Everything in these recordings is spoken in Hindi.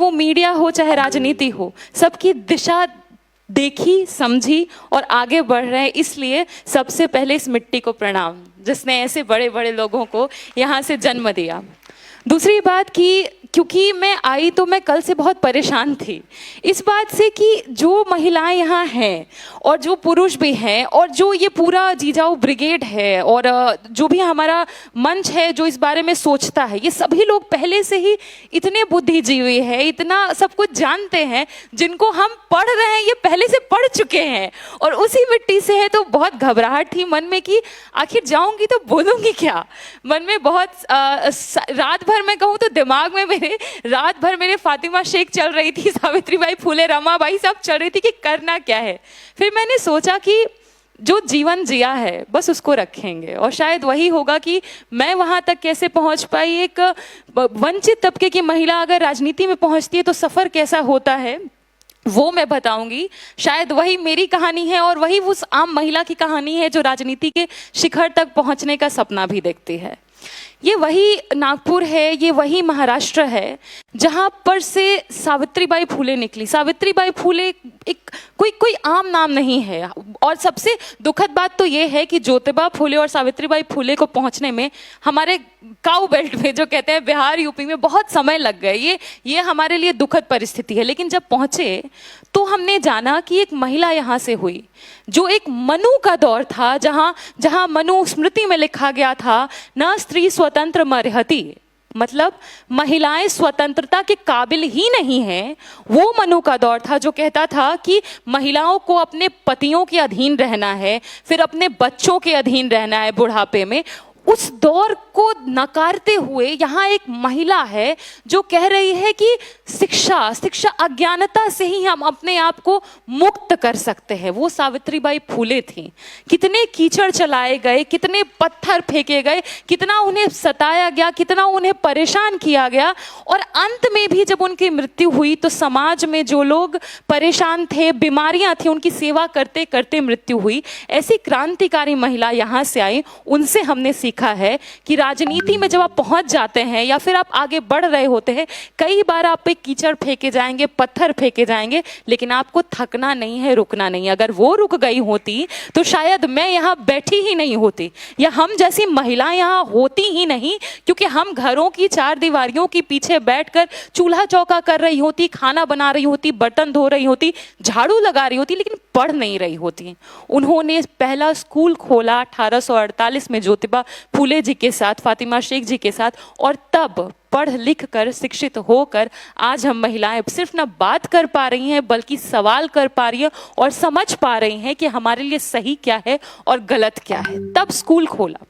वो मीडिया हो चाहे राजनीति हो, सबकी दिशा देखी समझी और आगे बढ़ रहे हैं। इसलिए सबसे पहले इस मिट्टी को प्रणाम जिसने ऐसे बड़े बड़े लोगों को यहाँ से जन्म दिया। दूसरी बात कि क्योंकि मैं आई तो मैं कल से बहुत परेशान थी इस बात से कि जो महिलाएं यहाँ हैं और जो पुरुष भी हैं और जो ये पूरा जीजाऊ ब्रिगेड है और जो भी हमारा मंच है जो इस बारे में सोचता है, ये सभी लोग पहले से ही इतने बुद्धिजीवी है, इतना सब कुछ जानते हैं, जिनको हम पढ़ रहे हैं ये पहले से पढ़ चुके हैं और उसी मिट्टी से है। तो बहुत घबराहट थी मन में कि आखिर जाऊंगी तो बोलूंगी क्या। मन में बहुत रात भर मैं कहूँ तो दिमाग में रात भर मेरे फातिमा शेख चल रही थी, सावित्रीबाई फुले, रमाबाई सब चल रही थी कि करना क्या है। फिर मैंने सोचा कि जो जीवन जिया है बस उसको रखेंगे और शायद वही होगा कि मैं वहाँ तक कैसे पहुँच पाई। एक वंचित तबके की महिला अगर राजनीति में पहुँचती है तो सफ़र कैसा होता है वो मैं बताऊंगी। शायद वही मेरी कहानी है और वही उस आम महिला की कहानी है जो राजनीति के शिखर तक पहुँचने का सपना भी देखती है। ये वही नागपुर है, ये वही महाराष्ट्र है जहाँ पर से सावित्रीबाई फुले निकली। सावित्रीबाई फुले एक कोई आम नाम नहीं है और सबसे दुखद बात तो ये है कि ज्योतिबा फुले और सावित्रीबाई फुले को पहुँचने में हमारे काऊ बेल्ट में जो कहते हैं बिहार यूपी में बहुत समय लग गए। ये हमारे लिए दुखद परिस्थिति है। लेकिन जब पहुँचे तो हमने जाना कि एक महिला यहाँ से हुई जो एक मनु का दौर था, जहाँ मनु स्मृति में लिखा गया था न स्त्री स्वतंत्र मर्हति, मतलब महिलाएं स्वतंत्रता के काबिल ही नहीं हैं। वो मनु का दौर था जो कहता था कि महिलाओं को अपने पतियों के अधीन रहना है, फिर अपने बच्चों के अधीन रहना है बुढ़ापे में। उस दौर को नकारते हुए यहाँ एक महिला है जो कह रही है कि शिक्षा अज्ञानता से ही हम अपने आप को मुक्त कर सकते हैं। वो सावित्रीबाई फुले थी। कितने कीचड़ चलाए गए, कितने पत्थर फेंके गए, कितना उन्हें सताया गया, कितना उन्हें परेशान किया गया और अंत में भी जब उनकी मृत्यु हुई तो समाज में जो लोग परेशान थे, बीमारियां थी, उनकी सेवा करते करते मृत्यु हुई। ऐसी क्रांतिकारी महिला यहाँ से आई। उनसे हमने सीखा है कि राजनीति में जब आप पहुंच जाते हैं या फिर आप आगे बढ़ रहे होते हैं, कई बार आप पे कीचड़ फेंके जाएंगे, पत्थर फेंके जाएंगे, लेकिन आपको थकना नहीं है, रुकना नहीं है। अगर वो रुक गई होती तो शायद मैं यहाँ बैठी ही नहीं होती या हम जैसी महिलाएं यहाँ होती ही नहीं, क्योंकि हम घरों की चार दीवारियों के पीछे बैठकर चूल्हा चौका कर रही होती, खाना बना रही होती, बर्तन धो रही होती, झाड़ू लगा रही होती, लेकिन पढ़ नहीं रही होती। उन्होंने पहला स्कूल खोला 1848 में ज्योतिबा फुले जी के साथ, फातिमा शेख जी के साथ, और तब पढ़ लिख कर शिक्षित होकर आज हम महिलाएं सिर्फ न बात कर पा रही हैं बल्कि सवाल कर पा रही हैं और समझ पा रही हैं कि हमारे लिए सही क्या है और गलत क्या है। तब स्कूल खोला।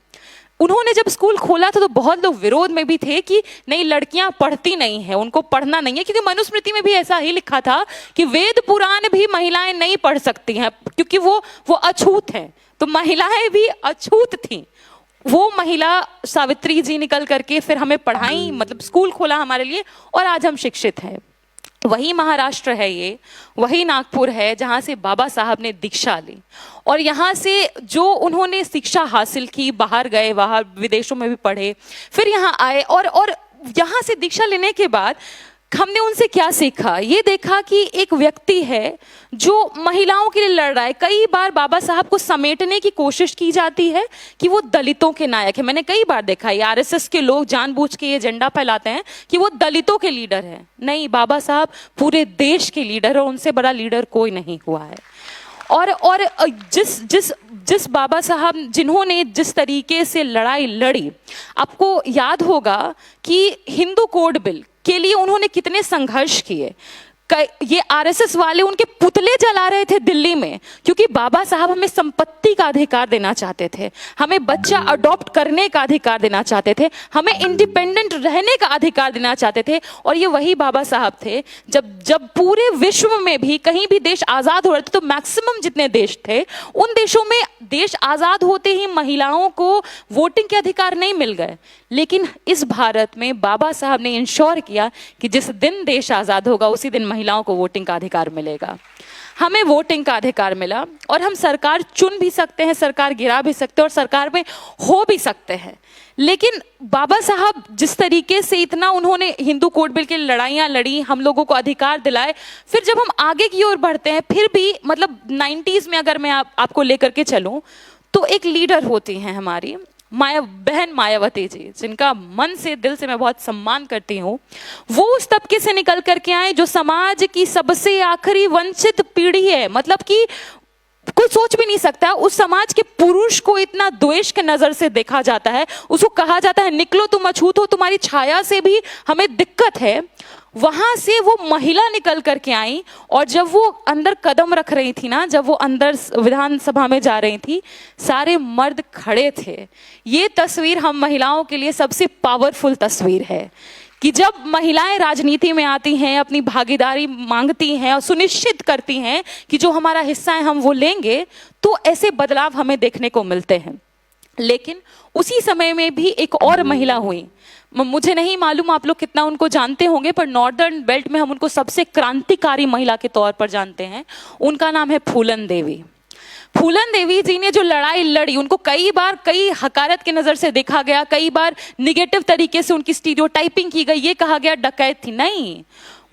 उन्होंने जब स्कूल खोला था तो बहुत लोग विरोध में भी थे कि नहीं, लड़कियां पढ़ती नहीं है, उनको पढ़ना नहीं है, क्योंकि मनुस्मृति में भी ऐसा ही लिखा था कि वेद पुराण भी महिलाएं नहीं पढ़ सकती हैं क्योंकि वो अछूत हैं। तो महिलाएं भी अछूत थीं। वो महिला सावित्री जी निकल करके फिर हमें पढ़ाई, मतलब स्कूल खोला हमारे लिए और आज हम शिक्षित हैं। वही महाराष्ट्र है ये, वही नागपुर है जहाँ से बाबा साहब ने दीक्षा ली और यहाँ से जो उन्होंने शिक्षा हासिल की, बाहर गए, बाहर विदेशों में भी पढ़े, फिर यहाँ आए और यहाँ से दीक्षा लेने के बाद हमने उनसे क्या सीखा। ये देखा कि एक व्यक्ति है जो महिलाओं के लिए लड़ रहा है। कई बार बाबा साहब को समेटने की कोशिश की जाती है कि वो दलितों के नायक है। मैंने कई बार देखा है आरएसएस के लोग जानबूझ के ये एजेंडा फैलाते हैं कि वो दलितों के लीडर है। नहीं, बाबा साहब पूरे देश के लीडर है, उनसे बड़ा लीडर कोई नहीं हुआ है। और जिस बाबा साहब जिन्होंने जिस तरीके से लड़ाई लड़ी, आपको याद होगा कि हिंदू कोड बिल के लिए उन्होंने कितने संघर्ष किए। ये आरएसएस वाले उनके पुतले जला रहे थे दिल्ली में, क्योंकि बाबा साहब हमें संपत्ति का अधिकार देना चाहते थे, हमें बच्चा अडॉप्ट करने का अधिकार देना चाहते थे, हमें इंडिपेंडेंट रहने का अधिकार देना चाहते थे। और ये वही बाबा साहब थे जब पूरे विश्व में भी कहीं भी देश आज़ाद हो रहे थे तो मैक्सिमम जितने देश थे उन देशों में देश आज़ाद होते ही महिलाओं को वोटिंग के अधिकार नहीं मिल गए। लेकिन इस भारत में बाबा साहब ने इंश्योर किया कि जिस दिन देश आज़ाद होगा उसी दिन महिलाओं को वोटिंग का अधिकार मिलेगा। हमें वोटिंग का अधिकार मिला और हम सरकार चुन भी सकते हैं, सरकार गिरा भी सकते हैं और सरकार में हो भी सकते हैं। लेकिन बाबा साहब जिस तरीके से इतना उन्होंने हिंदू कोड बिल की लड़ाइयाँ लड़ी, हम लोगों को अधिकार दिलाए, फिर जब हम आगे की ओर बढ़ते हैं, फिर भी मतलब 90s में अगर मैं आपको लेकर के चलूं तो एक लीडर होती हैं हमारी बहन मायावती जी, जिनका मन से दिल से मैं बहुत सम्मान करती हूँ। वो उस तबके से निकल करके आए जो समाज की सबसे आखिरी वंचित पीढ़ी है। मतलब कि कोई सोच भी नहीं सकता उस समाज के पुरुष को इतना द्वेष के नजर से देखा जाता है, उसको कहा जाता है निकलो तुम अछूत हो, तुम्हारी छाया से भी हमें दिक्कत है। वहां से वो महिला निकल करके आई और जब वो अंदर कदम रख रही थी ना, जब वो अंदर विधानसभा में जा रही थी, सारे मर्द खड़े थे। ये तस्वीर हम महिलाओं के लिए सबसे पावरफुल तस्वीर है कि जब महिलाएं राजनीति में आती हैं, अपनी भागीदारी मांगती हैं और सुनिश्चित करती हैं कि जो हमारा हिस्सा है हम वो लेंगे, तो ऐसे बदलाव हमें देखने को मिलते हैं। लेकिन उसी समय में भी एक और महिला हुई, मुझे नहीं मालूम आप लोग कितना उनको जानते होंगे, पर नॉर्दर्न बेल्ट में हम उनको सबसे क्रांतिकारी महिला के तौर पर जानते हैं। उनका नाम है फूलन देवी। फूलन देवी जी ने जो लड़ाई लड़ी, उनको कई बार कई हकारत के नज़र से देखा गया, कई बार निगेटिव तरीके से उनकी स्टीरियोटाइपिंग की गई, ये कहा गया डकैत थी। नहीं,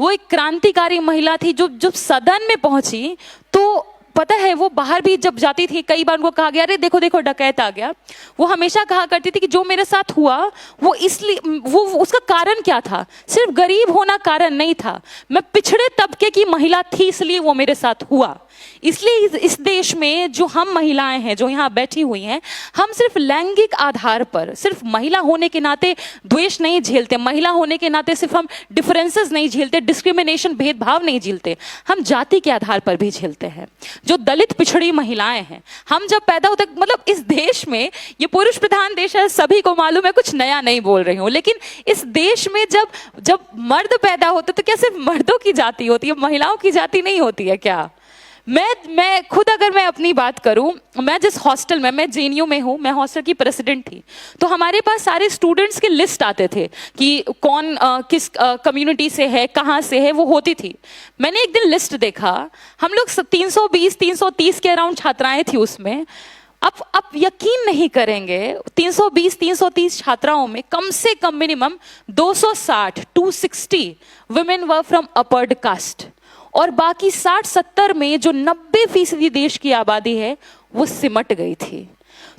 वो एक क्रांतिकारी महिला थी जो जब सदन में पहुंची तो पता है वो बाहर भी जब जाती थी कई बार उनको कहा गया अरे देखो देखो डकैत आ गया। वो हमेशा कहा करती थी कि जो मेरे साथ हुआ वो इसलिए वो उसका कारण क्या था, सिर्फ गरीब होना कारण नहीं था, मैं पिछड़े तबके की महिला थी इसलिए वो मेरे साथ हुआ। इसलिए इस देश में जो हम महिलाएं हैं जो यहाँ बैठी हुई हैं, हम सिर्फ लैंगिक आधार पर, सिर्फ महिला होने के नाते द्वेष नहीं झेलते, महिला होने के नाते सिर्फ हम डिफरेंसेस नहीं झेलते, डिस्क्रिमिनेशन भेदभाव नहीं झेलते, हम जाति के आधार पर भी झेलते हैं। जो दलित पिछड़ी महिलाएं हैं, हम जब पैदा होते, मतलब इस देश में, ये पुरुष प्रधान देश है, सभी को मालूम है, कुछ नया नहीं बोल रही हूँ, लेकिन इस देश में जब मर्द पैदा होते तो क्या सिर्फ मर्दों की जाति होती है, महिलाओं की जाति नहीं होती है क्या? मैं खुद अगर मैं अपनी बात करूं, मैं जिस हॉस्टल में, मैं जेएनयू में हूं, मैं हॉस्टल की प्रेसिडेंट थी, तो हमारे पास सारे स्टूडेंट्स के लिस्ट आते थे कि कौन किस कम्युनिटी से है, कहाँ से है, वो होती थी। मैंने एक दिन लिस्ट देखा, हम लोग 320-330 के अराउंड छात्राएं थी उसमें। अब यकीन नहीं करेंगे, 320-330 छात्राओं में कम से कम minimum 260 women were from upper caste, और बाकी 60-70 में जो 90% देश की आबादी है वो सिमट गई थी।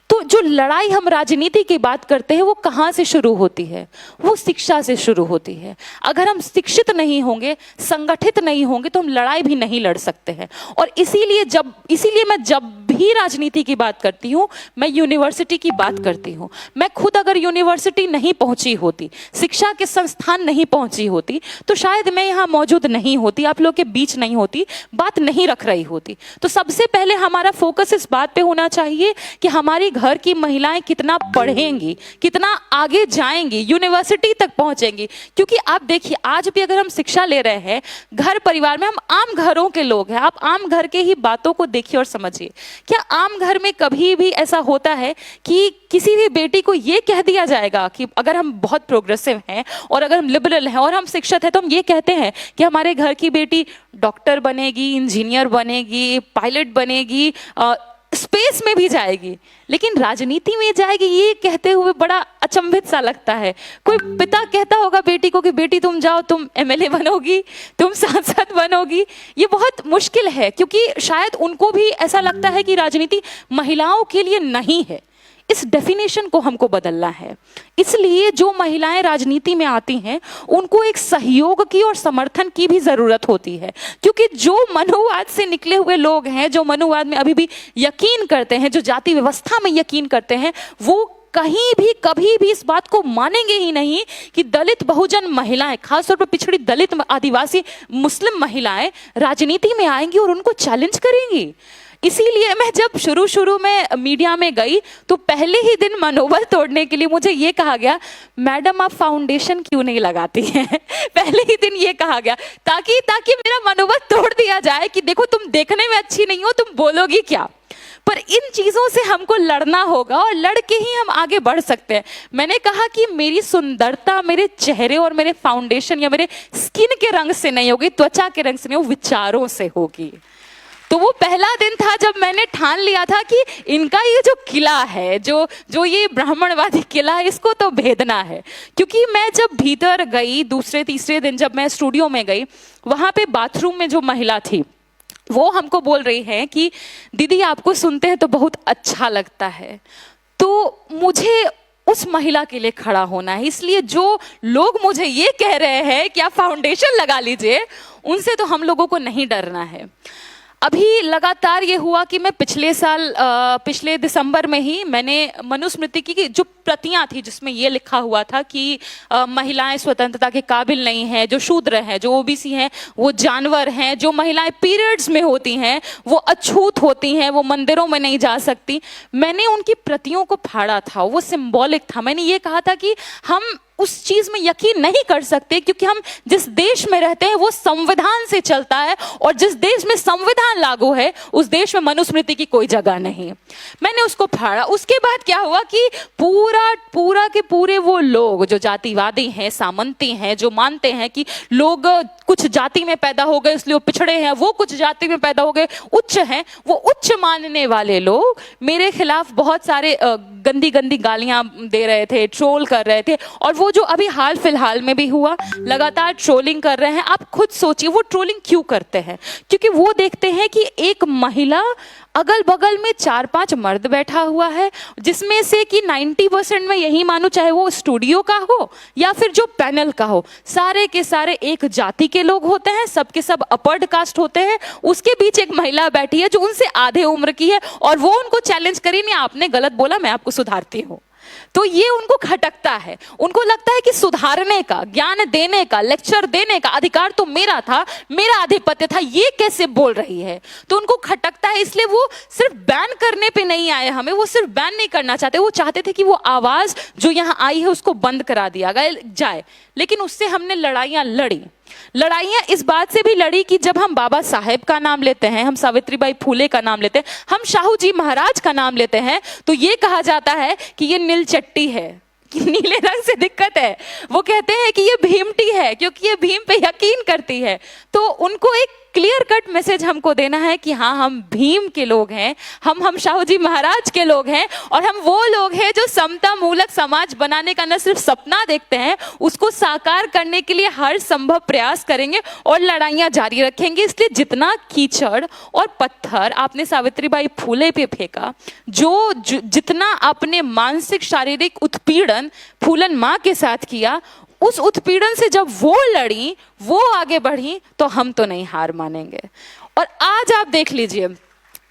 तो जो लड़ाई हम राजनीति की बात करते हैं वो कहाँ से शुरू होती है? वो शिक्षा से शुरू होती है। अगर हम शिक्षित नहीं होंगे, संगठित नहीं होंगे, तो हम लड़ाई भी नहीं लड़ सकते हैं। और इसीलिए मैं जब भी राजनीति की बात करती हूँ, मैं यूनिवर्सिटी की बात करती हूँ। मैं खुद अगर यूनिवर्सिटी नहीं पहुँची होती, शिक्षा के संस्थान नहीं पहुँची होती, तो शायद मैं यहाँ मौजूद नहीं होती, आप लोग के बीच नहीं होती, बात नहीं रख रही होती। तो सबसे पहले हमारा फोकस इस बात पे होना चाहिए कि हमारी घर की महिलाएं कितना पढ़ेंगी, कितना आगे जाएंगी, यूनिवर्सिटी तक पहुंचेंगी। क्योंकि आप देखिए, आज भी अगर हम शिक्षा ले रहे हैं घर परिवार में, हम आम घरों के लोग हैं, आप आम घर के ही बातों को देखिए और समझिए। क्या आम घर में कभी भी ऐसा होता है कि किसी भी बेटी को यह कह दिया जाएगा कि अगर हम बहुत प्रोग्रेसिव हैं और अगर हम लिबरल हैं और हम शिक्षित हैं, तो हम ये कहते हैं कि हमारे घर की बेटी डॉक्टर बनेगी, इंजीनियर बनेगी, पायलट बनेगी, स्पेस में भी जाएगी, लेकिन राजनीति में जाएगी, ये कहते हुए बड़ा अचंभित सा लगता है। कोई पिता कहता होगा बेटी को कि बेटी तुम जाओ, तुम एमएलए बनोगी, तुम सांसद बनोगी। ये बहुत मुश्किल है, क्योंकि शायद उनको भी ऐसा लगता है कि राजनीति महिलाओं के लिए नहीं है। इस डेफिनेशन को हमको बदलना है। इसलिए जो महिलाएं राजनीति में आती हैं, उनको एक सहयोग की और समर्थन की भी जरूरत होती है, क्योंकि जो मनुवाद से निकले हुए लोग हैं, जो मनुवाद में अभी भी यकीन करते हैं, जो जाति व्यवस्था में यकीन करते हैं, वो कहीं भी कभी भी इस बात को मानेंगे ही नहीं कि दलित बहुजन महिलाएं, खासतौर पर पिछड़ी दलित, आदिवासी, मुस्लिम महिलाएं राजनीति में आएंगी और उनको चैलेंज करेंगी। इसीलिए मैं जब शुरू में मीडिया में गई तो पहले ही दिन मनोबल तोड़ने के लिए मुझे ये कहा गया, मैडम आप फाउंडेशन क्यों नहीं लगाती हैं? पहले ही दिन ये कहा गया, ताकि मेरा मनोबल तोड़ दिया जाए कि देखो तुम देखने में अच्छी नहीं हो, तुम बोलोगी क्या। पर इन चीज़ों से हमको लड़ना होगा और लड़ के ही हम आगे बढ़ सकते हैं। मैंने कहा कि मेरी सुंदरता मेरे चेहरे और मेरे फाउंडेशन या मेरे स्किन के रंग से नहीं होगी, त्वचा के रंग से नहीं, वो विचारों से होगी। तो वो पहला दिन था जब मैंने ठान लिया था कि इनका ये जो किला है, जो जो ये ब्राह्मणवादी किला है, इसको तो भेदना है। क्योंकि मैं जब भीतर गई, दूसरे तीसरे दिन जब मैं स्टूडियो में गई, वहाँ पे बाथरूम में जो महिला थी वो हमको बोल रही है कि दीदी आपको सुनते हैं तो बहुत अच्छा लगता है। तो मुझे उस महिला के लिए खड़ा होना है, इसलिए जो लोग मुझे ये कह रहे हैं कि आप फाउंडेशन लगा लीजिए, उनसे तो हम लोगों को नहीं डरना है। अभी लगातार ये हुआ कि मैं पिछले दिसंबर में ही मैंने मनुस्मृति की जो प्रतियां थी जिसमें ये लिखा हुआ था कि महिलाएं स्वतंत्रता के काबिल नहीं हैं, जो शूद्र हैं, जो ओबीसी हैं वो जानवर हैं, जो महिलाएं पीरियड्स में होती हैं वो अछूत होती हैं, वो मंदिरों में नहीं जा सकती। मैंने उनकी प्रतियों को फाड़ा था, वो सिंबॉलिक था। मैंने ये कहा था कि हम उस चीज में यकीन नहीं कर सकते क्योंकि हम जिस देश में रहते हैं वो संविधान से चलता है, और जिस देश में संविधान लागू है उस देश में मनुस्मृति की कोई जगह नहीं। मैंने उसको फाड़ा। उसके बाद क्या हुआ कि पूरा के पूरे वो लोग जो जातिवादी हैं, सामंती हैं, जो मानते हैं कि लोग कुछ जाति में पैदा हो गए इसलिए वो पिछड़े हैं, वो कुछ जाति में पैदा हो गए उच्च हैं, वो उच्च मानने वाले लोग मेरे खिलाफ बहुत सारे गंदी गंदी गालियां दे रहे थे, ट्रोल कर रहे थे। और वो जो अभी हाल फिलहाल में भी हुआ, लगातार ट्रोलिंग कर रहे हैं। आप खुद सोचिए वो ट्रोलिंग क्यों करते हैं? क्योंकि वो देखते हैं कि एक महिला, अगल बगल में 4-5 मर्द बैठा हुआ है, जिसमें से कि 90% में यही मानो, चाहे वो स्टूडियो का हो या फिर जो पैनल का हो, सारे के सारे एक जाति के लोग होते हैं, सबके सब अपर्ड कास्ट होते हैं। उसके बीच एक महिला बैठी है जो उनसे आधे उम्र की है, और वो उनको चैलेंज करी, नहीं आपने गलत बोला, मैं आपको सुधारती हूँ। तो ये उनको खटकता है। उनको लगता है कि सुधारने का, ज्ञान देने का, लेक्चर देने का अधिकार तो मेरा था, मेरा आधिपत्य था, ये कैसे बोल रही है? तो उनको खटकता है। इसलिए वो सिर्फ बैन करने पे नहीं आए हमें, वो सिर्फ बैन नहीं करना चाहते, वो चाहते थे कि वो आवाज जो यहाँ आई है उसको बंद करा दिया जाए। लेकिन उससे हमने लड़ाइयां लड़ी। लड़ाइयां इस बात से भी लड़ी कि जब हम बाबा साहेब का नाम लेते हैं, हम सावित्रीबाई फूले का नाम लेते हैं, हम शाहू जी महाराज का नाम लेते हैं, तो ये कहा जाता है कि ये नील चट्टी है, कि नीले रंग से दिक्कत है। वो कहते हैं कि ये भीमटी है क्योंकि ये भीम पे यकीन करती है। तो उनको एक क्लियर कट मैसेज हमको देना है कि हाँ, हम भीम के लोग हैं, हम शाहू जी महाराज के लोग हैं, और हम वो लोग हैं जो समता मूलक समाज बनाने का न सिर्फ सपना देखते हैं, उसको साकार करने के लिए हर संभव प्रयास करेंगे और लड़ाइयाँ जारी रखेंगे। इसलिए जितना कीचड़ और पत्थर आपने सावित्रीबाई फूले पे फेंका, जितना आपने मानसिक शारीरिक उत्पीड़न फूलन माँ के साथ किया, उस उत्पीड़न से जब वो लड़ी, वो आगे बढ़ी, तो हम तो नहीं हार मानेंगे। और आज आप देख लीजिए,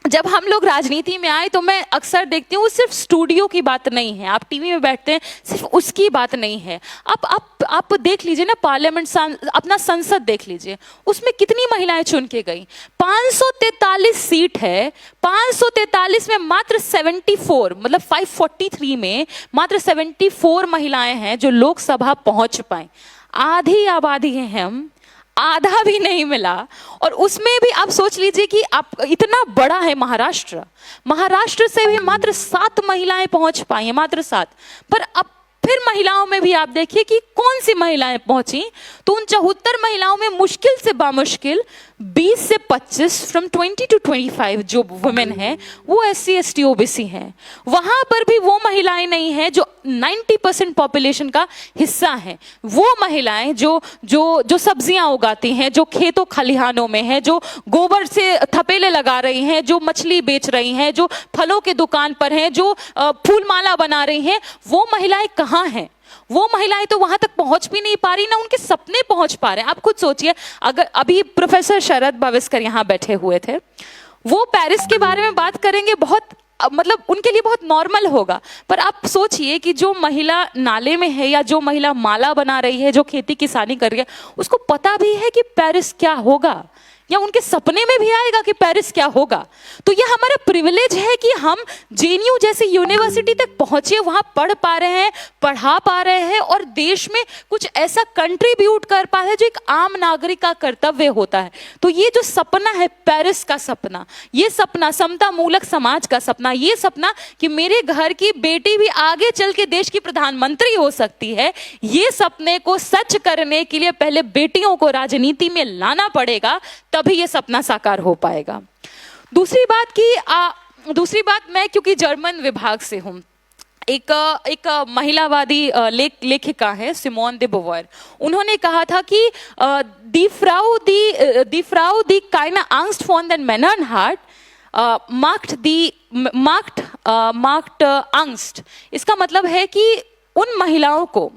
जब हम लोग राजनीति में आए तो मैं अक्सर देखती हूँ सिर्फ स्टूडियो की बात नहीं है, आप टीवी में बैठते हैं सिर्फ उसकी बात नहीं है। आप देख लीजिए ना, पार्लियामेंट, अपना संसद देख लीजिए, उसमें कितनी महिलाएं चुन के गई। 543 सीट है, 543 में मात्र 74, मतलब 543 में मात्र 74 महिलाएं हैं जो लोकसभा पहुंच पाए। आधी आबादी है हम, आधा भी नहीं मिला। और उसमें भी आप सोच लीजिए कि आप, इतना बड़ा है महाराष्ट्र से भी मात्र 7 महिलाएं पहुंच पाई हैं, मात्र 7। पर अब फिर महिलाओं में भी आप देखिए कि कौन सी महिलाएं पहुंची, तो उन 74 महिलाओं में मुश्किल से बामुश्किल 20 से 25, फ्रॉम 20 to 25 जो वुमेन है वो SC ST OBC हैं। वहां पर भी वो महिलाएं नहीं हैं जो 90% पॉपुलेशन का हिस्सा हैं। वो महिलाएं जो सब्जियां उगाती हैं, जो खेतों खलिहानों में हैं, जो गोबर से थपेले लगा रही हैं, जो मछली बेच रही हैं, जो फलों के दुकान पर हैं, जो फूल माला बना रही हैं, वो महिलाएं कहाँ हैं? वो महिलाएं तो वहां तक पहुंच भी नहीं पा रही, ना उनके सपने पहुंच पा रहे हैं। आप खुद सोचिए, अगर अभी प्रोफेसर शरद भाविस्कर यहाँ बैठे हुए थे, वो पेरिस के बारे में बात करेंगे, बहुत मतलब उनके लिए बहुत नॉर्मल होगा। पर आप सोचिए कि जो महिला नाले में है या जो महिला माला बना रही है, जो खेती किसानी कर रही है, उसको पता भी है कि पेरिस क्या होगा, या उनके सपने में भी आएगा कि पेरिस क्या होगा। तो ये हमारा प्रिविलेज है कि हम JNU जैसी यूनिवर्सिटी तक पहुंचे, वहां पढ़ पा रहे हैं, पढ़ा पा रहे हैं, और देश में कुछ ऐसा कंट्रीब्यूट कर पा रहे हैं जो एक आम नागरिक का कर्तव्य होता है। तो ये जो सपना है, पेरिस का सपना, ये सपना समता मूलक समाज का सपना, ये सपना कि मेरे घर की बेटी भी आगे चल के देश की प्रधानमंत्री हो सकती है, ये सपने को सच करने के लिए पहले बेटियों को राजनीति में लाना पड़ेगा, तभी ये सपना साकार हो पाएगा। दूसरी बात, मैं क्योंकि जर्मन विभाग से हूँ, एक महिलावादी लेखिका है सिमोन दे बोवेर, उन्होंने कहा था कि दी फ्राउ दी keine Angst von den Männern hat, macht Angst। इसका मतलब है कि उन महिलाओं को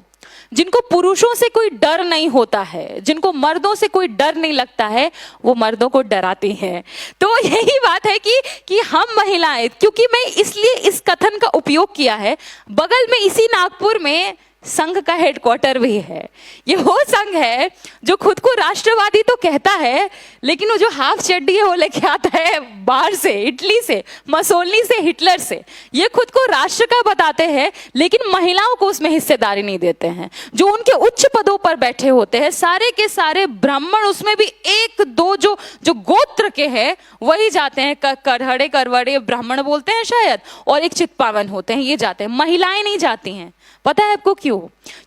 जिनको पुरुषों से कोई डर नहीं होता है, जिनको मर्दों से कोई डर नहीं लगता है, वो मर्दों को डराती हैं। तो यही बात है कि हम महिलाएं, क्योंकि मैं इसलिए इस कथन का उपयोग किया है, बगल में इसी नागपुर में संघ का हेडक्वार्टर भी है। ये वो संघ है जो खुद को राष्ट्रवादी तो कहता है, लेकिन वो जो हाफ चड्डी है वो लेके आता है बाहर से, इटली से, मसोलनी से, हिटलर से। ये खुद को राष्ट्र का बताते हैं, लेकिन महिलाओं को उसमें हिस्सेदारी नहीं देते हैं। जो उनके उच्च पदों पर बैठे होते हैं, सारे के सारे ब्राह्मण, उसमें भी एक दो जो गोत्र के हैं वही जाते हैं, करहड़े करवड़े ब्राह्मण बोलते हैं शायद, और एक चितपावन होते हैं, ये जाते हैं। महिलाएं नहीं जाती हैं। पता है आपको क्यों?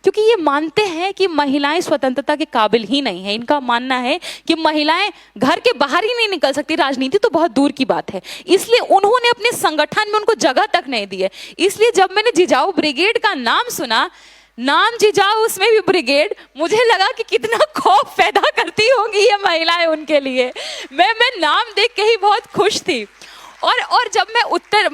क्योंकि ये मानते हैं कि महिलाएं स्वतंत्रता के काबिल ही नहीं है। इनका मानना है कि महिलाएं घर के बाहर ही नहीं निकल सकती, राजनीति तो बहुत दूर की बात है। इसलिए उन्होंने अपने संगठन में उनको जगह तक नहीं दी है। इसलिए जब मैंने जिजाऊ ब्रिगेड का नाम सुना, नाम जिजाऊ उसमें भी ब्रिगेड, मुझे लगा कि कितना खौफ पैदा करती होंगी ये महिलाएं उनके लिए। मैं नाम देख के ही बहुत खुश थी। और जब मैं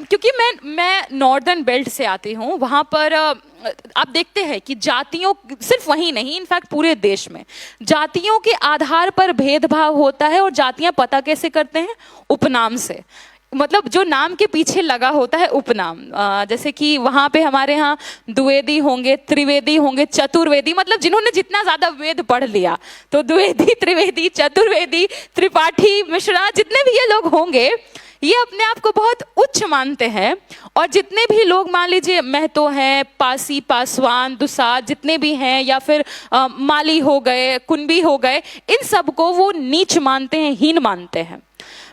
क्योंकि मैं नॉर्दर्न बेल्ट से आती हूँ, वहाँ पर आप देखते हैं कि जातियों, सिर्फ वहीं नहीं, इनफैक्ट पूरे देश में जातियों के आधार पर भेदभाव होता है। और जातियां पता कैसे करते हैं? उपनाम से। मतलब जो नाम के पीछे लगा होता है उपनाम। जैसे कि वहाँ पे हमारे यहाँ द्विवेदी होंगे, त्रिवेदी होंगे, चतुर्वेदी, मतलब जिन्होंने जितना ज्यादा वेद पढ़ लिया, तो द्विवेदी, त्रिवेदी, चतुर्वेदी, त्रिपाठी, मिश्रा, जितने भी ये लोग होंगे, ये अपने आप को बहुत उच्च मानते हैं। और जितने भी लोग, मान लीजिए महतो हैं, पासी, पासवान, दुसाद, जितने भी हैं, या फिर माली हो गए, कुंबी हो गए, इन सबको वो नीच मानते हैं, हीन मानते हैं।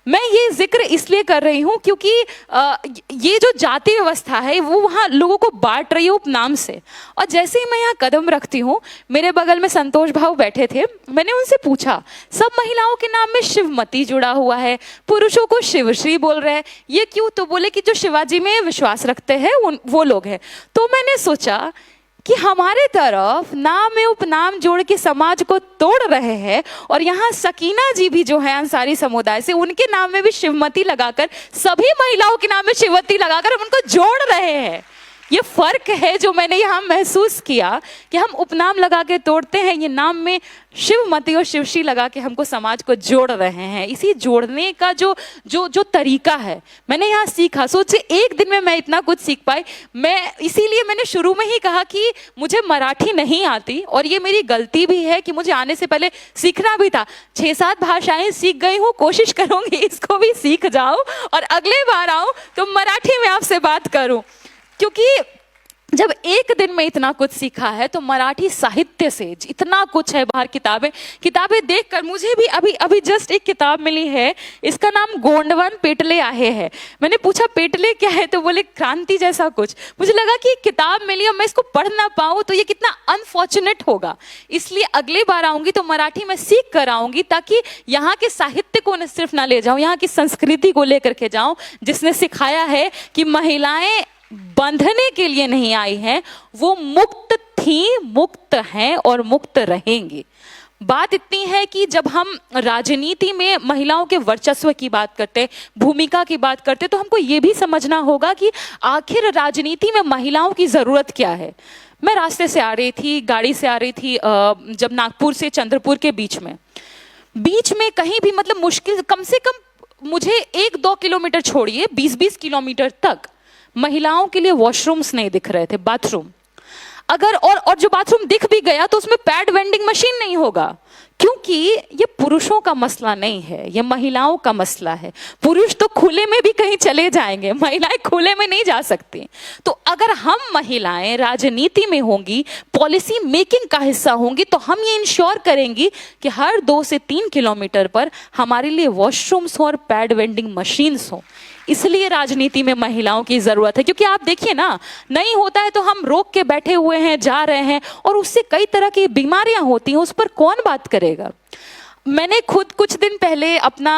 मैं ये जिक्र इसलिए कर रही हूँ क्योंकि ये जो जाति व्यवस्था है वो वहाँ लोगों को बांट रही है उपनाम से। और जैसे ही मैं यहाँ कदम रखती हूँ, मेरे बगल में संतोष भाव बैठे थे, मैंने उनसे पूछा, सब महिलाओं के नाम में शिवमती जुड़ा हुआ है, पुरुषों को शिवश्री बोल रहे हैं, ये क्यों? तो बोले कि जो शिवाजी में विश्वास रखते हैं वो लोग हैं। तो मैंने सोचा कि हमारे तरफ नाम में उपनाम जोड़ के समाज को तोड़ रहे हैं, और यहाँ सकीना जी भी जो है अंसारी समुदाय से, उनके नाम में भी शिवमती लगाकर, सभी महिलाओं के नाम में शिवमती लगाकर हम उनको जोड़ रहे हैं। ये फर्क है जो मैंने यहाँ महसूस किया कि हम उपनाम लगा के तोड़ते हैं, ये नाम में शिवमती और शिवश्री लगा के हमको समाज को जोड़ रहे हैं। इसी जोड़ने का जो तरीका है, मैंने यहाँ सीखा। सोचे एक दिन में मैं इतना कुछ सीख पाई। मैं इसीलिए मैंने शुरू में ही कहा कि मुझे मराठी नहीं आती, और ये मेरी गलती भी है कि मुझे आने से पहले सीखना भी था। 6-7 भाषाएं सीख गई हूँ, कोशिश करूंगी इसको भी सीख जाऊं, और अगले बार आऊं तो मराठी में आपसे बात करूं। क्योंकि जब एक दिन में इतना कुछ सीखा है, तो मराठी साहित्य से इतना कुछ है बाहर। किताबें देखकर मुझे भी अभी जस्ट एक किताब मिली है, इसका नाम गोंडवन पेटले आहे है। मैंने पूछा पेटले क्या है, तो बोले क्रांति जैसा कुछ। मुझे लगा कि किताब मिली और मैं इसको पढ़ ना पाऊँ तो ये कितना अनफॉर्चुनेट होगा। इसलिए अगली बार आऊंगी तो मराठी में सीख कर आऊंगी, ताकि यहाँ के साहित्य को सिर्फ ना ले जाऊं, यहाँ की संस्कृति को लेकर के जाऊं, जिसने सिखाया है कि महिलाएं बंधने के लिए नहीं आई हैं, वो मुक्त थी, मुक्त हैं और मुक्त रहेंगी। बात इतनी है कि जब हम राजनीति में महिलाओं के वर्चस्व की बात करते, भूमिका की बात करते, तो हमको ये भी समझना होगा कि आखिर राजनीति में महिलाओं की जरूरत क्या है। मैं रास्ते से आ रही थी, गाड़ी से आ रही थी, जब नागपुर से चंद्रपुर के बीच में कहीं भी, मतलब मुश्किल कम से कम मुझे 1-2 किलोमीटर छोड़िए, 20-20 किलोमीटर तक महिलाओं के लिए वॉशरूम्स नहीं दिख रहे थे, बाथरूम। अगर और जो बाथरूम दिख भी गया तो उसमें पैड वेंडिंग मशीन नहीं होगा, क्योंकि ये पुरुषों का मसला नहीं है, ये महिलाओं का मसला है। पुरुष तो खुले में भी कहीं चले जाएंगे, महिलाएं खुले में नहीं जा सकती। तो अगर हम महिलाएं राजनीति में होंगी, पॉलिसी मेकिंग का हिस्सा होंगी, तो हम ये इंश्योर करेंगी कि हर 2 से 3 किलोमीटर पर हमारे लिए वॉशरूम्स हो और पैड वेंडिंग मशीन्स हो। इसलिए राजनीति में महिलाओं की जरूरत है। क्योंकि आप देखिए ना, नहीं होता है तो हम रोक के बैठे हुए हैं, जा रहे हैं, और उससे कई तरह की बीमारियां होती हैं, उस पर कौन बात करेगा। मैंने खुद कुछ दिन पहले अपना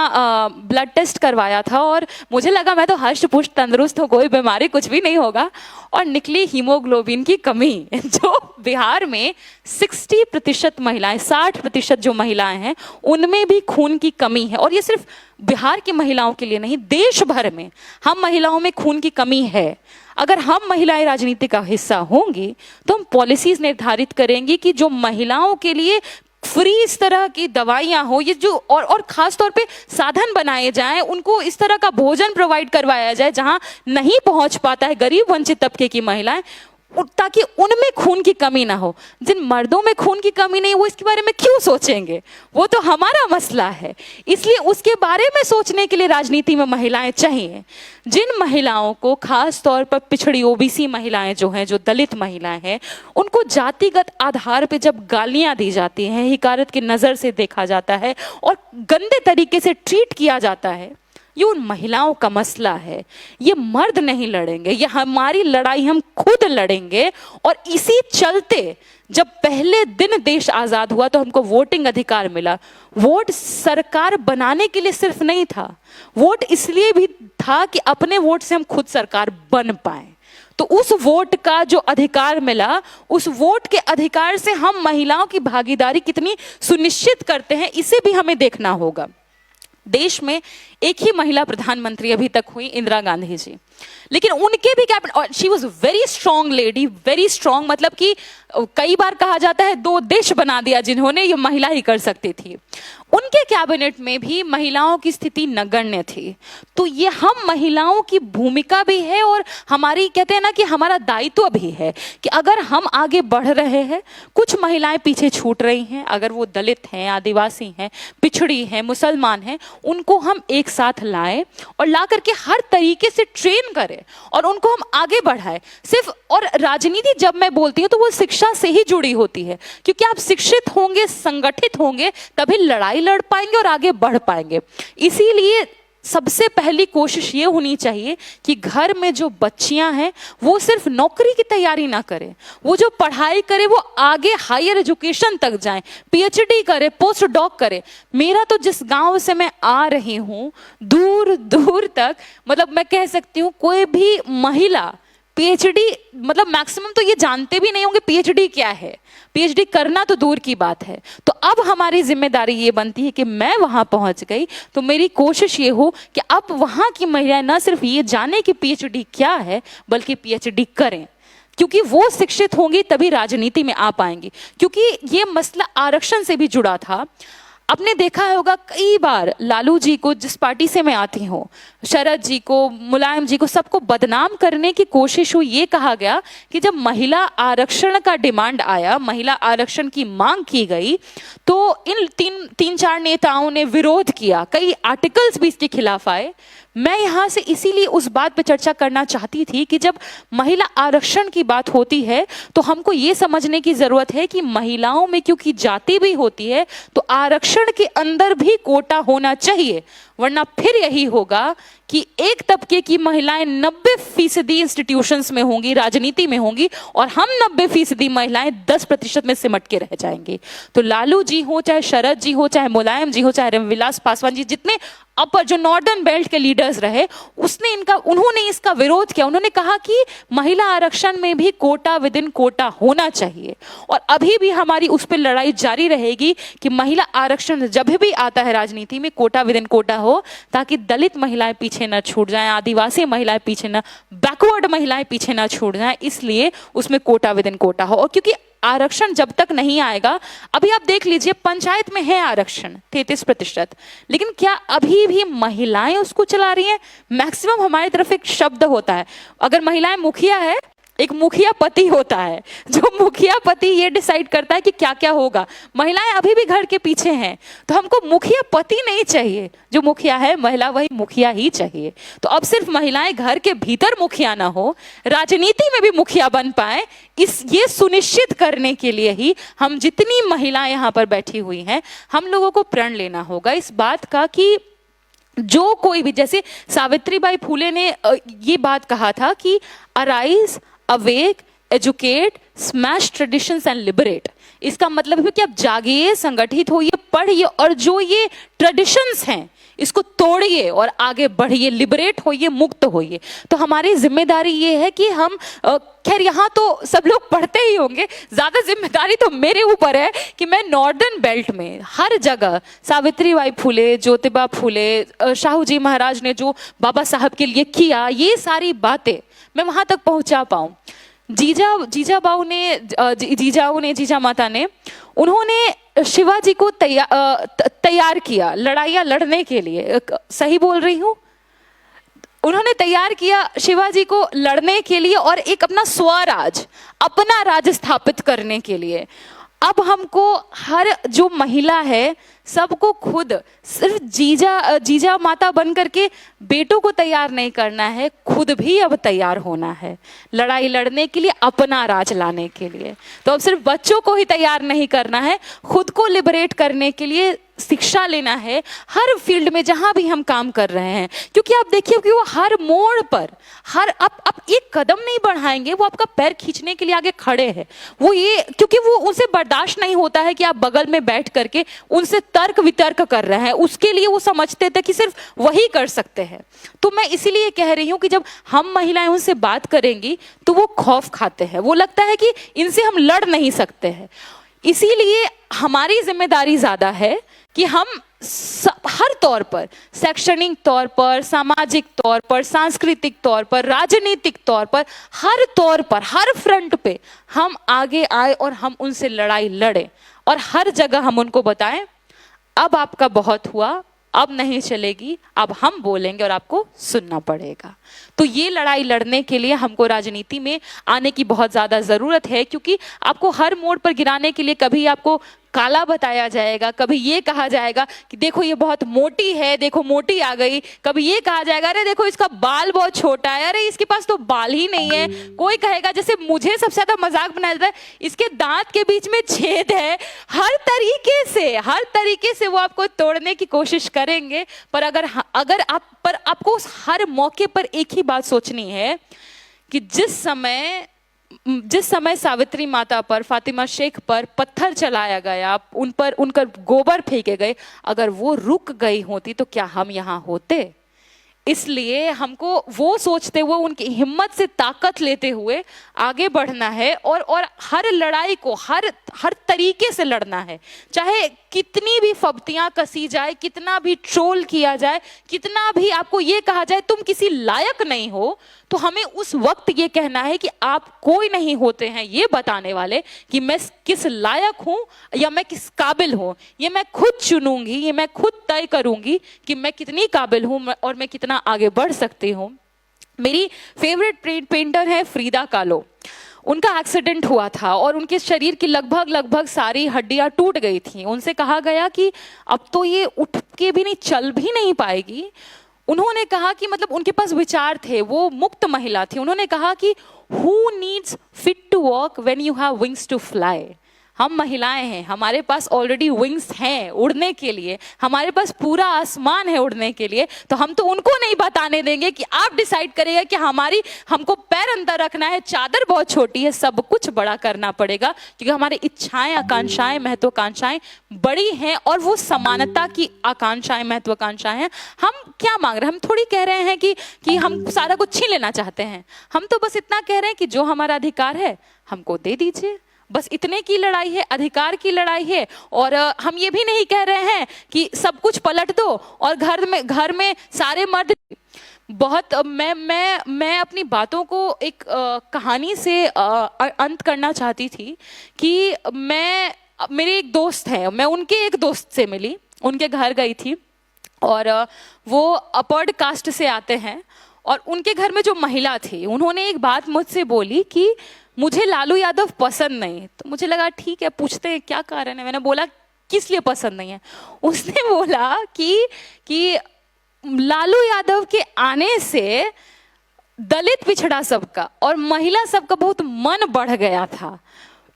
ब्लड टेस्ट करवाया था और मुझे लगा मैं तो हष्ट पुष्ट तंदुरुस्त हूँ, कोई बीमारी कुछ भी नहीं होगा, और निकली हीमोग्लोबिन की कमी। जो बिहार में 60% महिलाएं, 60% जो महिलाएं हैं उनमें भी खून की कमी है। और ये सिर्फ बिहार की महिलाओं के लिए नहीं, देश भर में हम महिलाओं में खून की कमी है। अगर हम महिलाएं राजनीति का हिस्सा होंगी तो हम पॉलिसीज निर्धारित करेंगी कि जो महिलाओं के लिए फ्री इस तरह की दवाइयां हो, ये जो और खास तौर पे साधन बनाए जाएं, उनको इस तरह का भोजन प्रोवाइड करवाया जाए जहां नहीं पहुंच पाता है गरीब वंचित तबके की महिलाएं, ताकि उनमें खून की कमी ना हो। जिन मर्दों में खून की कमी नहीं, वो इसके बारे में क्यों सोचेंगे? वो तो हमारा मसला है। इसलिए उसके बारे में सोचने के लिए राजनीति में महिलाएं चाहिए। जिन महिलाओं को, खास तौर पर पिछड़ी ओबीसी महिलाएं जो हैं, जो दलित महिलाएं हैं, उनको जातिगत आधार पे जब गालियां दी जाती हैं, हिकारत की नज़र से देखा जाता है और गंदे तरीके से ट्रीट किया जाता है, ये उन महिलाओं का मसला है। ये मर्द नहीं लड़ेंगे, ये हमारी लड़ाई हम खुद लड़ेंगे। और इसी चलते जब पहले दिन देश आजाद हुआ तो हमको वोटिंग अधिकार मिला। वोट सरकार बनाने के लिए सिर्फ नहीं था, वोट इसलिए भी था कि अपने वोट से हम खुद सरकार बन पाए। तो उस वोट का जो अधिकार मिला, उस वोट के अधिकार से हम महिलाओं की भागीदारी कितनी सुनिश्चित करते हैं, इसे भी हमें देखना होगा। देश में एक ही महिला प्रधानमंत्री अभी तक हुई, इंदिरा गांधी जी, लेकिन उनके भी कैबिनेट, और she was very strong lady, very strong, मतलब कि कई बार कहा जाता है 2 देश बना दिया जिन्होंने, ये महिला ही कर सकती थी। उनके कैबिनेट में भी महिलाओं की स्थिति नगण्य थी। तो ये हम महिलाओं की भूमिका भी है और हमारी, कहते हैं ना कि हमारा दायित्व भी है कि अगर हम आगे बढ़ रहे हैं, कुछ महिलाएं पीछे छूट रही हैं, अगर वो दलित हैं, आदिवासी हैं, पिछड़ी हैं, मुसलमान हैं, उनको हम एक साथ लाएं और ला करके हर तरीके से ट्रेन करें और उनको हम आगे बढ़ाएं। सिर्फ, और राजनीति जब मैं बोलती हूँ तो वो शिक्षा से ही जुड़ी होती है, क्योंकि आप शिक्षित होंगे, संगठित होंगे, तभी लड़ाई लड़ पाएंगे और आगे बढ़ पाएंगे। इसीलिए सबसे पहली कोशिश ये होनी चाहिए कि घर में जो बच्चियां हैं वो सिर्फ नौकरी की तैयारी ना करें, वो जो पढ़ाई करे वो आगे हायर एजुकेशन तक जाएं, पीएचडी करे, पोस्ट डॉक करे। मेरा तो जिस गांव से मैं आ रही हूं, दूर दूर तक, मतलब मैं कह सकती हूँ कोई भी महिला पीएचडी, मतलब मैक्सिमम तो ये जानते भी नहीं होंगे पीएचडी क्या है, पीएचडी करना तो दूर की बात है। तो अब हमारी जिम्मेदारी ये बनती है कि मैं वहां पहुंच गई तो मेरी कोशिश ये हो कि अब वहां की महिलाएं ना सिर्फ ये जाने कि पीएचडी क्या है, बल्कि पीएचडी करें, क्योंकि वो शिक्षित होंगी तभी राजनीति में आ पाएंगी। क्योंकि ये मसला आरक्षण से भी जुड़ा था। आपने देखा होगा कई बार लालू जी को, जिस पार्टी से मैं आती हूँ, शरद जी को, मुलायम जी को, सबको बदनाम करने की कोशिश हुई। ये कहा गया कि जब महिला आरक्षण का डिमांड आया, महिला आरक्षण की मांग की गई, तो इन तीन चार नेताओं ने विरोध किया, कई आर्टिकल्स भी इसके खिलाफ आए। मैं यहाँ से इसीलिए उस बात पे चर्चा करना चाहती थी कि जब महिला आरक्षण की बात होती है तो हमको ये समझने की जरूरत है कि महिलाओं में क्योंकि जाति भी होती है तो आरक्षण के अंदर भी कोटा होना चाहिए, वरना फिर यही होगा कि एक तबके की महिलाएं 90% इंस्टीट्यूशंस में होंगी, राजनीति में होंगी, और हम 90% महिलाएं 10% में सिमट के रह जाएंगी। तो लालू जी हो, चाहे शरद जी हो, चाहे मुलायम जी हो, चाहे रामविलास पासवान जी, जितने अपर जो नॉर्दर्न बेल्ट के लीडर्स रहे, उन्होंने इसका विरोध किया। उन्होंने कहा कि महिला आरक्षण में भी कोटा विद इन कोटा होना चाहिए। और अभी भी हमारी उस पर लड़ाई जारी रहेगी कि महिला आरक्षण जब भी आता है राजनीति में, कोटा विद इन कोटा हो, ताकि दलित महिलाएं पीछे न छूट जाएं, आदिवासी महिलाएं पीछे न, बैकवर्ड महिलाएं पीछे न छूट जाएं, इसलिए उसमें कोटा विद इन कोटा हो। और क्योंकि आरक्षण जब तक नहीं आएगा, अभी आप देख लीजिए पंचायत में है आरक्षण 33%, लेकिन क्या अभी भी महिलाएं उसको चला रही हैं? मैक्सिमम हमारी तरफ एक शब्द होता है, अगर महिलाएं मुखिया है, एक मुखिया पति होता है, जो मुखिया पति ये डिसाइड करता है कि क्या क्या होगा। महिलाएं अभी भी घर के पीछे हैं, तो हमको मुखिया पति नहीं चाहिए, जो मुखिया है महिला वही मुखिया ही चाहिए। तो अब सिर्फ महिलाएं घर के भीतर मुखिया ना हो, राजनीति में भी मुखिया बन पाए, ये सुनिश्चित करने के लिए ही हम जितनी महिलाएं यहाँ पर बैठी हुई हैं, हम लोगों को प्रण लेना होगा इस बात का कि जो कोई भी, जैसे सावित्रीबाई फूले ने ये बात कहा था कि arise, awake, educate, smash traditions and liberate. इसका मतलब है कि आप जागिए, संगठित होइए, पढ़िए और जो ये ट्रेडिशंस हैं इसको तोड़िए और आगे बढ़िए, लिबरेट होइए, मुक्त होइए। तो हमारी जिम्मेदारी ये है कि हम खैर यहाँ तो सब लोग पढ़ते ही होंगे, ज़्यादा जिम्मेदारी तो मेरे ऊपर है कि मैं नॉर्दर्न बेल्ट में हर जगह सावित्रीबाई फुले, ज्योतिबा फुले, शाहू जी महाराज ने जो बाबा साहब के लिए किया, ये सारी बातें मैं वहाँ तक पहुँचा पाऊँ। जीजा माता ने, उन्होंने शिवाजी को तैयार किया लड़ाइयाँ लड़ने के लिए, सही बोल रही हूँ? उन्होंने तैयार किया शिवाजी को लड़ने के लिए और एक अपना स्वराज, अपना राज स्थापित करने के लिए। अब हमको हर जो महिला है सबको खुद सिर्फ जीजा माता बन करके बेटों को तैयार नहीं करना है, खुद भी अब तैयार होना है लड़ाई लड़ने के लिए, अपना राज लाने के लिए। तो अब सिर्फ बच्चों को ही तैयार नहीं करना है, खुद को लिबरेट करने के लिए शिक्षा लेना है हर फील्ड में जहां भी हम काम कर रहे हैं। क्योंकि आप देखिए कि वो हर मोड़ पर, हर आप एक कदम नहीं बढ़ाएंगे, वो आपका पैर खींचने के लिए आगे खड़े हैं। वो ये क्योंकि वो उनसे बर्दाश्त नहीं होता है कि आप बगल में बैठ करके उनसे तर्क वितर्क कर रहे हैं, उसके लिए वो समझते थे कि सिर्फ वही कर सकते हैं। तो मैं इसीलिए कह रही हूँ कि जब हम महिलाएं उनसे बात करेंगी तो वो खौफ खाते हैं, वो लगता है कि इनसे हम लड़ नहीं सकते हैं। इसीलिए हमारी जिम्मेदारी ज्यादा है कि हम हर तौर पर, शैक्षणिक तौर पर, सामाजिक तौर पर, सांस्कृतिक तौर पर, राजनीतिक तौर पर, हर तौर पर, हर फ्रंट पे हम आगे आए और हम उनसे लड़ाई लड़े और हर जगह हम उनको बताएं अब आपका बहुत हुआ, अब नहीं चलेगी, अब हम बोलेंगे और आपको सुनना पड़ेगा। तो ये लड़ाई लड़ने के लिए हमको राजनीति में आने की बहुत ज़्यादा ज़रूरत है, क्योंकि आपको हर मोड़ पर गिराने के लिए कभी आपको काला बताया जाएगा, कभी ये कहा जाएगा कि देखो ये बहुत मोटी है, देखो मोटी आ गई, कभी ये कहा जाएगा अरे देखो इसका बाल बहुत छोटा है, अरे इसके पास तो बाल ही नहीं है। कोई कहेगा, जैसे मुझे सबसे ज्यादा मजाक बनाया जाता है, इसके दांत के बीच में छेद है। हर तरीके से वो आपको तोड़ने की कोशिश करेंगे। पर अगर आपको हर मौके पर एक ही बात सोचनी है कि जिस समय सावित्री माता पर, फातिमा शेख पर पत्थर चलाया गया, उनकर गोबर फेंके गए, अगर वो रुक गई होती तो क्या हम यहाँ होते? इसलिए हमको वो सोचते हुए, उनकी हिम्मत से ताकत लेते हुए आगे बढ़ना है और हर लड़ाई को हर तरीके से लड़ना है। चाहे कितनी भी फब्तियां कसी जाए, कितना भी ट्रोल किया जाए, कितना भी आपको ये कहा जाए तुम किसी लायक नहीं हो, तो हमें उस वक्त ये कहना है कि आप कोई नहीं होते हैं ये बताने वाले कि मैं किस लायक हूं या मैं किस काबिल हूं। ये मैं खुद चुनूंगी, ये मैं खुद तय करूंगी कि मैं कितनी काबिल हूं और मैं कितना आगे बढ़ सकती हूं। मेरी फेवरेट पेंटर है फ्रीदा कालो। उनका एक्सीडेंट हुआ था और उनके शरीर की लगभग सारी हड्डियां टूट गई थी। उनसे कहा गया कि अब तो ये उठ के भी नहीं, चल भी नहीं पाएगी। उन्होंने कहा कि मतलब उनके पास विचार थे, वो मुक्त महिला थी। उन्होंने कहा कि who needs fit to walk when you have wings to fly? हम महिलाएं हैं, हमारे पास ऑलरेडी विंग्स हैं उड़ने के लिए, हमारे पास पूरा आसमान है उड़ने के लिए। तो हम तो उनको नहीं बताने देंगे कि आप डिसाइड करिएगा कि हमको पैर अंदर रखना है, चादर बहुत छोटी है, सब कुछ बड़ा करना पड़ेगा, क्योंकि हमारी इच्छाएं, आकांक्षाएं, महत्वाकांक्षाएं बड़ी हैं और वो समानता की आकांक्षाएं, महत्वाकांक्षाएं हैं। हम क्या मांग रहे हैं? हम थोड़ी कह रहे हैं कि हम सारा कुछ छीन लेना चाहते हैं। हम तो बस इतना कह रहे हैं कि जो हमारा अधिकार है हमको दे दीजिए। बस इतने की लड़ाई है, अधिकार की लड़ाई है। और हम ये भी नहीं कह रहे हैं कि सब कुछ पलट दो और घर में सारे मर्द। बहुत मैं अपनी बातों को एक कहानी से अंत करना चाहती थी कि मेरे एक दोस्त है, मैं उनके एक दोस्त से मिली, उनके घर गई थी और वो अपर्ड कास्ट से आते हैं। और उनके घर में जो महिला थी, उन्होंने एक बात मुझसे बोली कि मुझे लालू यादव पसंद नहीं। तो मुझे लगा ठीक है, पूछते हैं क्या कारण है। मैंने बोला किस लिए पसंद नहीं है? उसने बोला कि लालू यादव के आने से दलित पिछड़ा सबका और महिला सबका बहुत मन बढ़ गया था।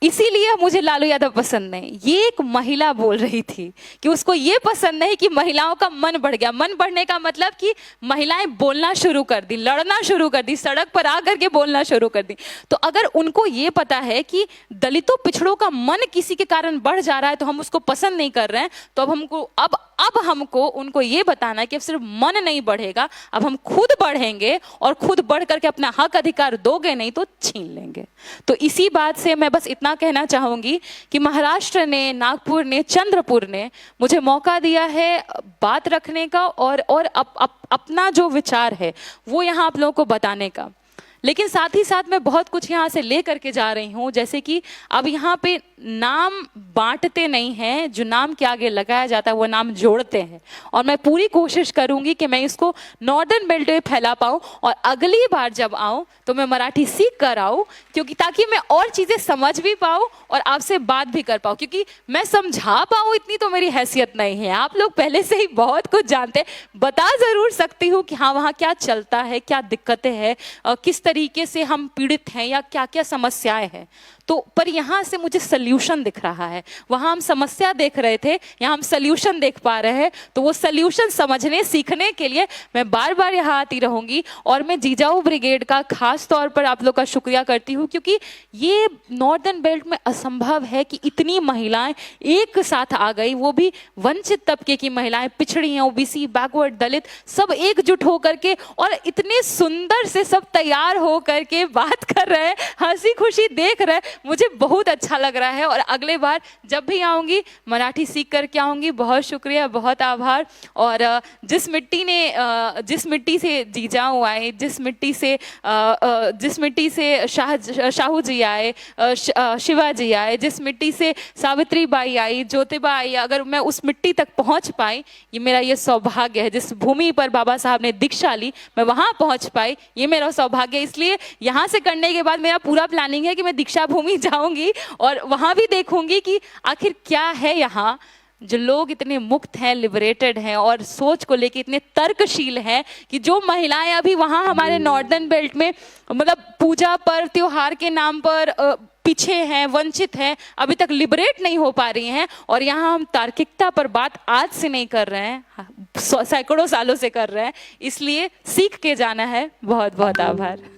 इसीलिए मुझे लालू यादव पसंद नहीं। ये एक महिला बोल रही थी कि उसको ये पसंद नहीं कि महिलाओं का मन बढ़ गया। मन बढ़ने का मतलब कि महिलाएं बोलना शुरू कर दी, लड़ना शुरू कर दी, सड़क पर आकर के बोलना शुरू कर दी। तो अगर उनको ये पता है कि दलितों पिछड़ों का मन किसी के कारण बढ़ जा रहा है तो हम उसको पसंद नहीं कर रहे हैं, तो अब हमको उनको ये बताना है कि अब सिर्फ मन नहीं बढ़ेगा, अब हम खुद बढ़ेंगे और खुद बढ़ करके अपना हक अधिकार दोगे नहीं तो छीन लेंगे। तो इसी बात से मैं बस इतना कहना चाहूंगी कि महाराष्ट्र ने, नागपुर ने, चंद्रपुर ने मुझे मौका दिया है बात रखने का और अपना जो विचार है वो यहाँ आप लोगों को बताने का। लेकिन साथ ही साथ मैं बहुत कुछ यहाँ से ले करके जा रही हूँ, जैसे कि अब यहाँ पे नाम बांटते नहीं हैं, जो नाम के आगे लगाया जाता है वो नाम जोड़ते हैं। और मैं पूरी कोशिश करूंगी कि मैं इसको नॉर्दर्न बेल्ट में फैला पाऊँ और अगली बार जब आऊँ तो मैं मराठी सीख कर आऊँ, क्योंकि ताकि मैं और चीज़ें समझ भी पाऊँ और आपसे बात भी कर पाऊँ। क्योंकि मैं समझा पाऊँ इतनी तो मेरी हैसियत नहीं है, आप लोग पहले से ही बहुत कुछ जानते हैं। बता ज़रूर सकती हूँ कि हाँ वहाँ क्या चलता है, क्या दिक्कतें हैं, किस तरीके से हम पीड़ित हैं या क्या क्या समस्याएं हैं। तो पर यहाँ से मुझे सल्यूशन दिख रहा है, वहाँ हम समस्या देख रहे थे, यहाँ हम सल्यूशन देख पा रहे हैं। तो वो सल्यूशन समझने सीखने के लिए मैं बार बार यहाँ आती रहूँगी। और मैं जिजाऊ ब्रिगेड का खास तौर पर आप लोग का शुक्रिया करती हूँ, क्योंकि ये नॉर्दर्न बेल्ट में असंभव है कि इतनी महिलाएं एक साथ आ गई, वो भी वंचित तबके की महिलाएं, पिछड़ी हैं, ओबीसी, बैकवर्ड, दलित, सब एकजुट होकर के और इतने सुंदर से सब तैयार होकर के बात कर रहे हैं, हंसी खुशी देख रहे हैं। मुझे बहुत अच्छा लग रहा है और अगले बार जब भी आऊँगी मराठी सीख करके आऊँगी। बहुत शुक्रिया, बहुत आभार। और जिस मिट्टी से जीजाऊ आए, जिस मिट्टी से शाहू जी आए, शिवाजी आए, जिस मिट्टी से सावित्री बाई आई, ज्योतिबा आई, अगर मैं उस मिट्टी तक पहुंच पाई, ये मेरा ये सौभाग्य है। जिस भूमि पर बाबा साहब ने दीक्षा ली, मैं वहां पहुंच पाई, ये मेरा सौभाग्य है। इसलिए यहाँ से करने के बाद मेरा पूरा प्लानिंग है कि मैं दीक्षा भूमि जाऊंगी और वहां भी देखूंगी कि आखिर क्या है यहाँ, जो लोग इतने मुक्त हैं, लिबरेटेड हैं और सोच को लेके इतने तर्कशील हैं कि जो महिलाएं अभी वहाँ हमारे नॉर्दर्न बेल्ट में मतलब पूजा पर, त्योहार के नाम पर पीछे हैं, वंचित हैं, अभी तक लिबरेट नहीं हो पा रही हैं। और यहाँ हम तार्किकता पर बात आज से नहीं कर रहे हैं, सैकड़ों सालों से कर रहे हैं। इसलिए सीख के जाना है। बहुत बहुत आभार।